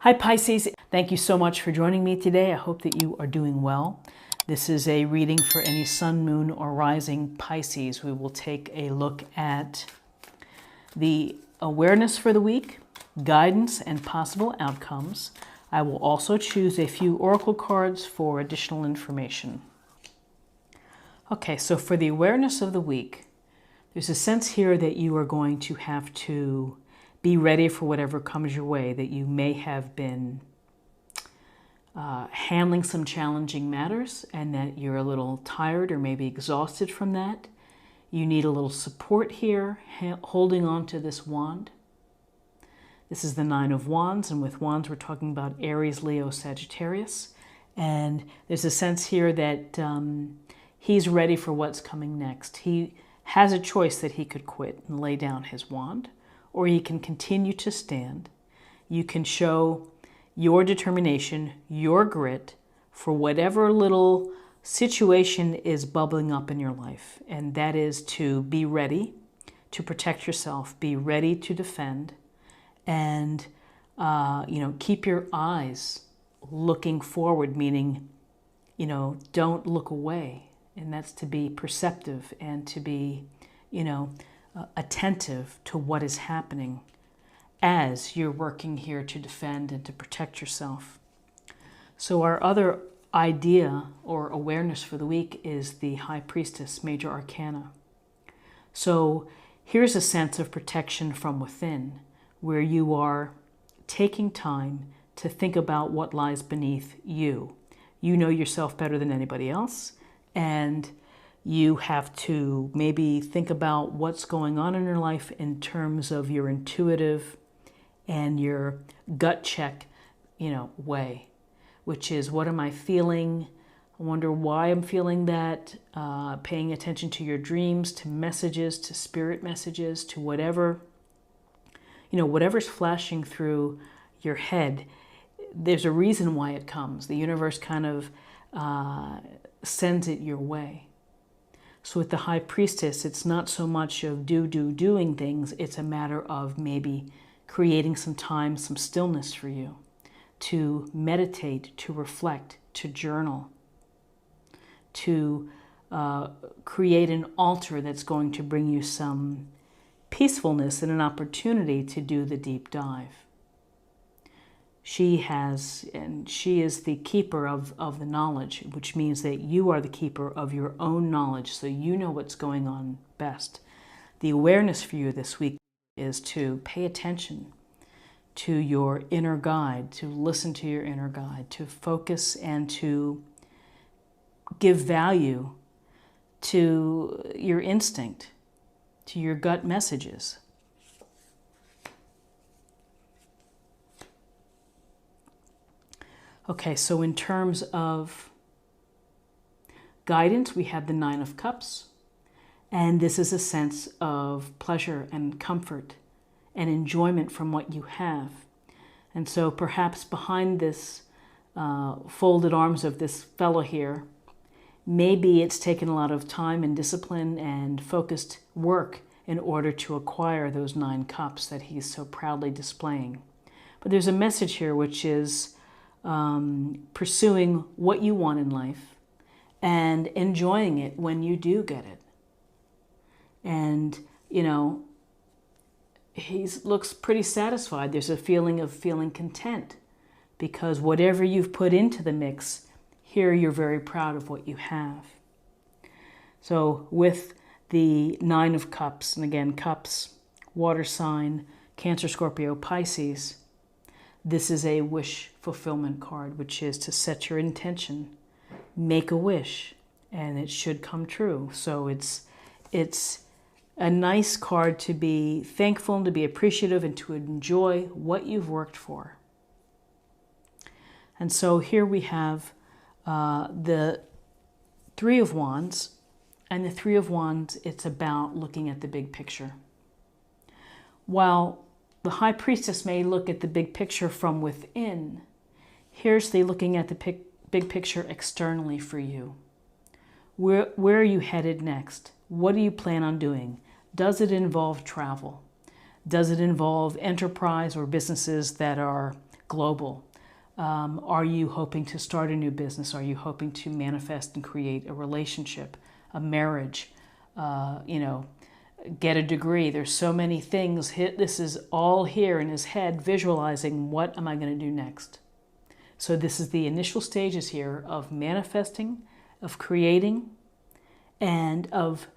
Hi Pisces, thank you so much for joining me today. I hope that you are doing well. This is a reading for any sun, moon, or rising Pisces. We will take a look at the awareness for the week, guidance, and possible outcomes. I will also choose a few oracle cards for additional information. Okay, so for the awareness of the week, there's a sense here that you are going to have to be ready for whatever comes your way, that you may have been handling some challenging matters and that you're a little tired or maybe exhausted from that. You need a little support here, holding on to this wand. This is the Nine of Wands, and with wands we're talking about Aries, Leo, Sagittarius. And there's a sense here that he's ready for what's coming next. He has a choice that he could quit and lay down his wand, or he can continue to stand. You can show your determination, your grit for whatever little situation is bubbling up in your life. And that is to be ready to protect yourself, be ready to defend, and keep your eyes looking forward, meaning, don't look away. And that's to be perceptive and to be, attentive to what is happening as you're working here to defend and to protect yourself. So our other idea or awareness for the week is the High Priestess, Major Arcana. So here's a sense of protection from within, where you are taking time to think about what lies beneath you. You know yourself better than anybody else, and you have to maybe think about what's going on in your life in terms of your intuitive and your gut check, way, which is, what am I feeling? I wonder why I'm feeling that. Paying attention to your dreams, to messages, to spirit messages, to whatever, whatever's flashing through your head. There's a reason why it comes. The universe kind of sends it your way. So with the High Priestess, it's not so much of doing things. It's a matter of maybe creating some time, some stillness for you to meditate, to reflect, to journal, to create an altar that's going to bring you some peacefulness and an opportunity to do the deep dive. She is the keeper of the knowledge, which means that you are the keeper of your own knowledge, so you know what's going on best. The awareness for you this week is to pay attention to your inner guide, to listen to your inner guide, to focus and to give value to your instinct, to your gut messages. Okay, so in terms of guidance, we have the Nine of Cups, and this is a sense of pleasure and comfort and enjoyment from what you have. And so perhaps behind this folded arms of this fellow here, maybe it's taken a lot of time and discipline and focused work in order to acquire those 9 cups that he's so proudly displaying. But there's a message here which is pursuing what you want in life and enjoying it when you do get it. And, he looks pretty satisfied. There's a feeling of feeling content because whatever you've put into the mix, here you're very proud of what you have. So with the 9 of Cups, and again, cups, water sign, Cancer, Scorpio, Pisces, this is a wish fulfillment card, which is to set your intention, make a wish, and it should come true. So it's a nice card to be thankful and to be appreciative and to enjoy what you've worked for. And so here we have the Three of Wands, and the Three of Wands, it's about looking at the big picture. While the High Priestess may look at the big picture from within, here's the looking at the big picture externally for you. Where are you headed next? What do you plan on doing? Does it involve travel? Does it involve enterprise or businesses that are global? Are you hoping to start a new business? Are you hoping to manifest and create a relationship, a marriage, get a degree? There's so many things. This is all here in his head, visualizing what am I going to do next. So this is the initial stages here of manifesting, of creating, and of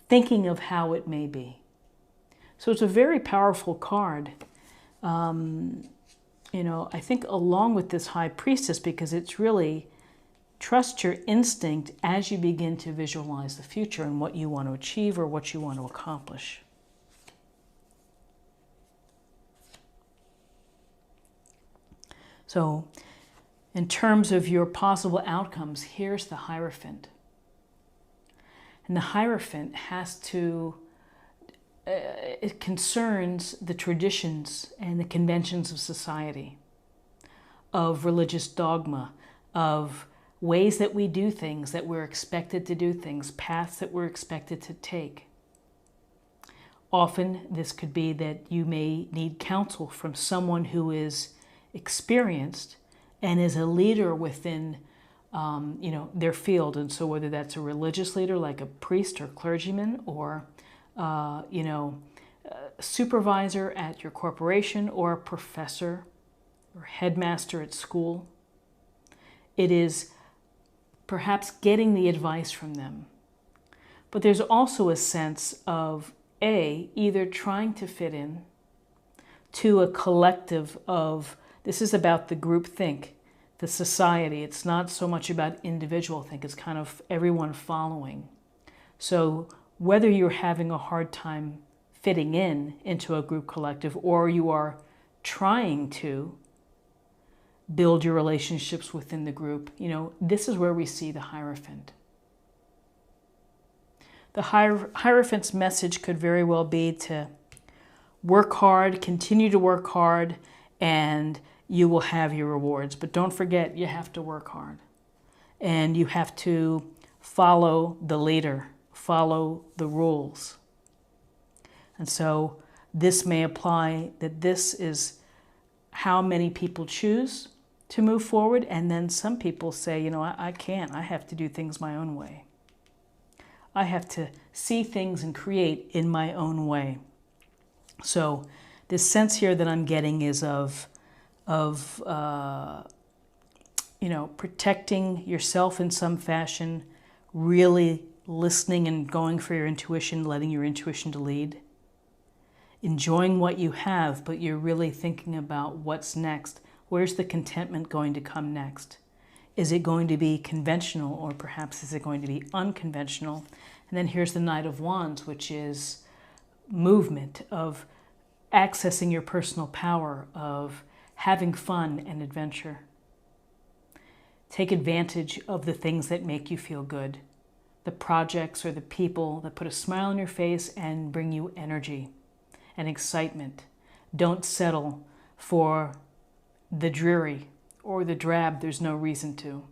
thinking of how it may be. So it's a very powerful card. I think along with this High Priestess, because it's really trust your instinct as you begin to visualize the future and what you want to achieve or what you want to accomplish. So in terms of your possible outcomes, here's the Hierophant. And the Hierophant it concerns the traditions and the conventions of society, of religious dogma, of ways that we do things, that we're expected to do things, paths that we're expected to take. Often this could be that you may need counsel from someone who is experienced and is a leader within their field. And so whether that's a religious leader like a priest or clergyman, or a supervisor at your corporation, or a professor or headmaster at school, it is perhaps getting the advice from them. But there's also a sense of either trying to fit in to a collective of, this is about the group think, the society. It's not so much about individual think, it's kind of everyone following. So whether you're having a hard time fitting into a group collective, or you are trying to build your relationships within the group, this is where we see the Hierophant. The Hierophant's message could very well be to work hard, continue to work hard, and you will have your rewards. But don't forget, you have to work hard. And you have to follow the leader, follow the rules. And so this may apply that this is how many people choose to move forward. And then some people say, I can't. I have to do things my own way. I have to see things and create in my own way. So this sense here that I'm getting is of protecting yourself in some fashion, really listening and going for your intuition, letting your intuition to lead, enjoying what you have, but you're really thinking about what's next. Where's the contentment going to come next? Is it going to be conventional, or perhaps is it going to be unconventional? And then here's the Knight of Wands, which is movement, of accessing your personal power, of having fun and adventure. Take advantage of the things that make you feel good, the projects or the people that put a smile on your face and bring you energy and excitement. Don't settle for the dreary or the drab. There's no reason to.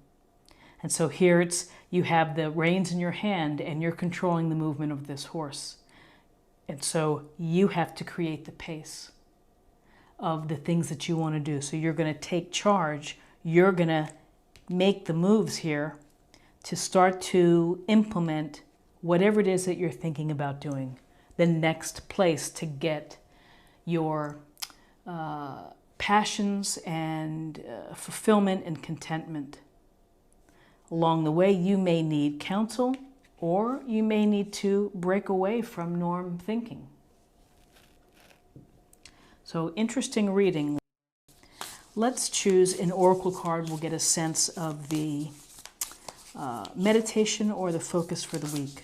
And so here you have the reins in your hand and you're controlling the movement of this horse. And so you have to create the pace of the things that you want to do. So you're going to take charge. You're going to make the moves here to start to implement whatever it is that you're thinking about doing. The next place to get your passions and fulfillment and contentment. Along the way, you may need counsel, or you may need to break away from norm thinking. So interesting reading. Let's choose an oracle card. We'll get a sense of the meditation or the focus for the week.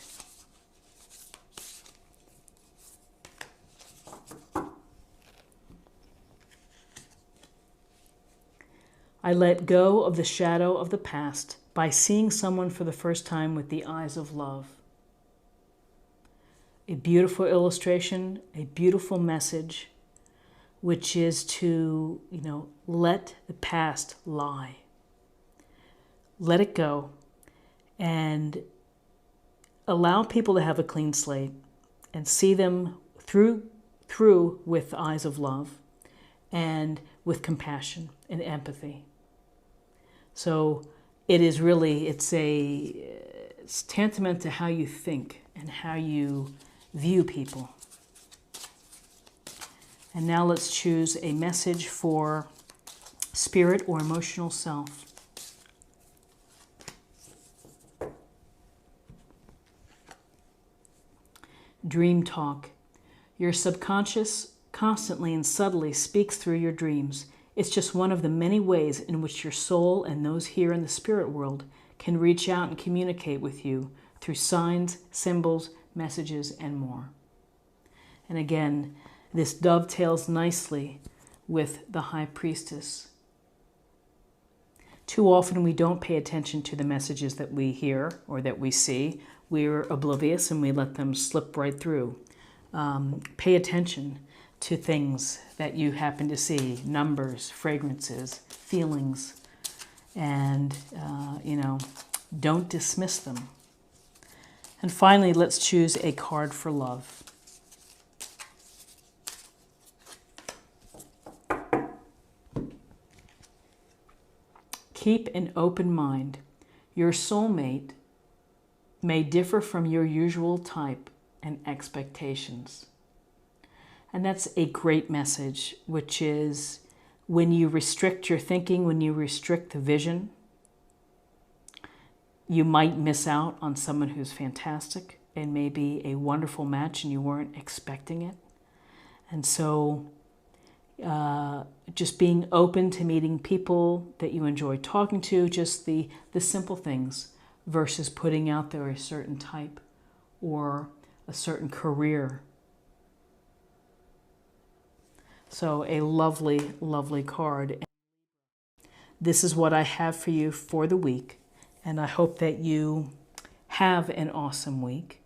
I let go of the shadow of the past by seeing someone for the first time with the eyes of love. A beautiful illustration, a beautiful message, which is to, let the past lie. Let it go and allow people to have a clean slate and see them through with eyes of love. And with compassion and empathy. So it is really, it's tantamount to how you think and how you view people. And now let's choose a message for spirit or emotional self. Dream talk. Your subconscious constantly and subtly speaks through your dreams. It's just one of the many ways in which your soul and those here in the spirit world can reach out and communicate with you through signs, symbols, messages, and more. And again, this dovetails nicely with the High Priestess. Too often we don't pay attention to the messages that we hear or that we see. We're oblivious and we let them slip right through. Pay attention to things that you happen to see, numbers, fragrances, feelings, and, don't dismiss them. And finally, let's choose a card for love. Keep an open mind. Your soulmate may differ from your usual type and expectations. And that's a great message, which is when you restrict your thinking, when you restrict the vision, you might miss out on someone who's fantastic and maybe a wonderful match and you weren't expecting it. And so just being open to meeting people that you enjoy talking to, just the simple things, versus putting out there a certain type or a certain career. So a lovely, lovely card. This is what I have for you for the week, and I hope that you have an awesome week.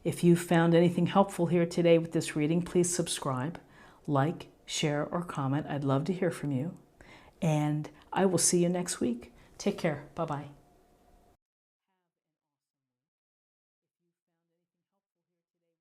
If you found anything helpful here today with this reading, please subscribe, like, share, or comment. I'd love to hear from you. And I will see you next week. Take care. Bye-bye.